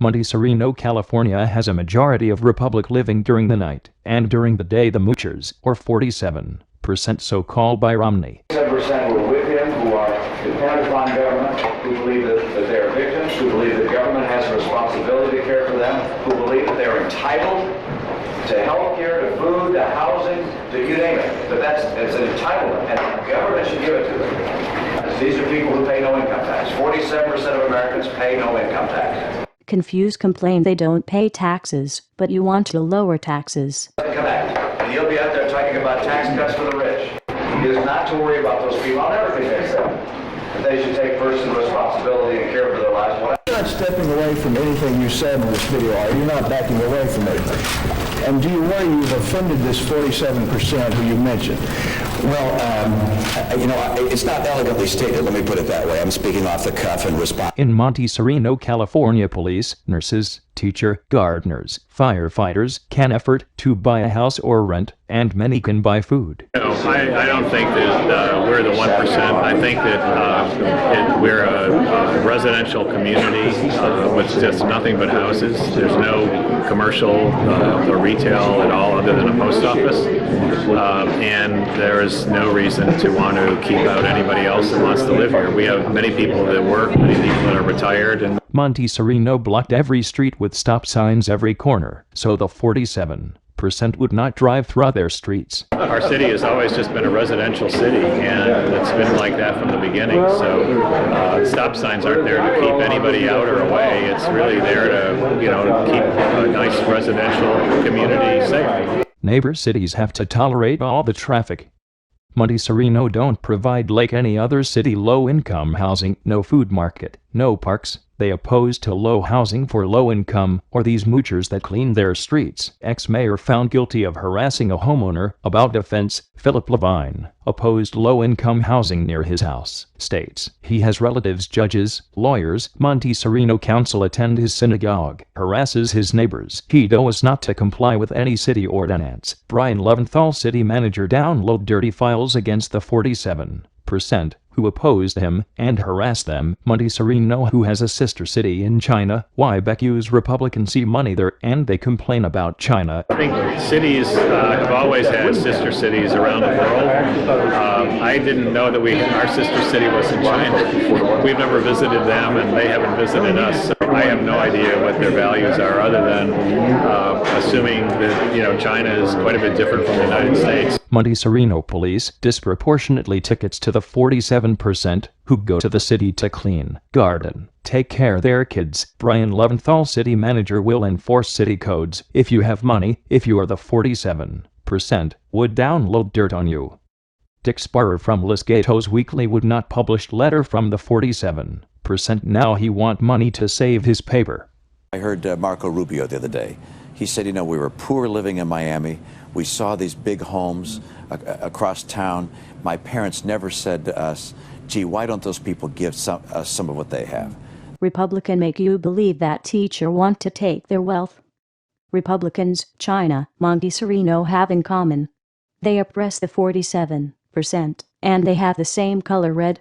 Monte Sereno, California has a majority of Republic living during the night, and during the day the moochers, or 47%, so called by Romney. 7% who are with him, who are dependent upon government, who believe that they are victims, who believe that government has a responsibility to care for them, who believe that they are entitled to health care, to food, to housing, to you name it. But it's an entitlement, and the government should give it to them. These are people who pay no income tax. 47% of Americans pay no income tax. Confused complain they don't pay taxes, but you want to lower taxes. Connect. And he'll be out there talking about tax cuts for the rich. He is not to worry about those people. I'll never convince them that they should take personal responsibility and care for their lives. You're not stepping away from anything you said in this video, are you? You're not backing away from anything. And do you worry you've offended this 47% who you mentioned? Well, it's not elegantly stated, let me put it that way. I'm speaking off the cuff and respond. In Monte Sereno, California, police, nurses, teacher, gardeners, firefighters can afford to buy a house or rent, and many can buy food. I don't think that we're the 1%. I think that we're a residential community with just nothing but houses. There's no commercial or retail at all other than a post office. And there is no reason to want to keep out anybody else that wants to live here. We have many people that work, many people that are retired. And Monte Sereno blocked every street with stop signs every corner, so the 47% would not drive through their streets. Our city has always just been a residential city, and it's been like that from the beginning. So stop signs aren't there to keep anybody out or away. It's really there to, keep a nice residential community safe. Neighbor cities have to tolerate all the traffic. Monte Sereno don't provide like any other city low-income housing, no food market, no parks. They oppose to low housing for low income, or these moochers that clean their streets. Ex-mayor found guilty of harassing a homeowner about offense. Philip Levine opposed low-income housing near his house. States he has relatives, judges, lawyers. Monte Sereno council attend his synagogue. Harasses his neighbors. He does not to comply with any city ordinance. Brian Loventhal, city manager, download dirty files against the 47% who opposed him and harassed them. Monte Sereno, who has a sister city in China, use Republican see money there, and they complain about China. I think cities have always had sister cities around the world. I didn't know that our sister city was in China. We've never visited them, and they haven't visited us. So I have no idea what their values are, other than assuming that China is quite a bit different from the United States. Monte Sereno police disproportionately tickets to the 47% who go to the city to clean, garden, take care of their kids. Brian Loventhal, city manager, will enforce city codes. If you have money, if you are the 47%, would download dirt on you. Dick Sparrer from Los Gatos Weekly would not publish letter from the 47%. Now he want money to save his paper. I heard Marco Rubio the other day. He said, we were poor living in Miami. We saw these big homes across town. My parents never said to us, gee, why don't those people give us some of what they have? Republican make you believe that teacher want to take their wealth. Republicans, China, Monte Sereno have in common. They oppress the 47%, and they have the same color red.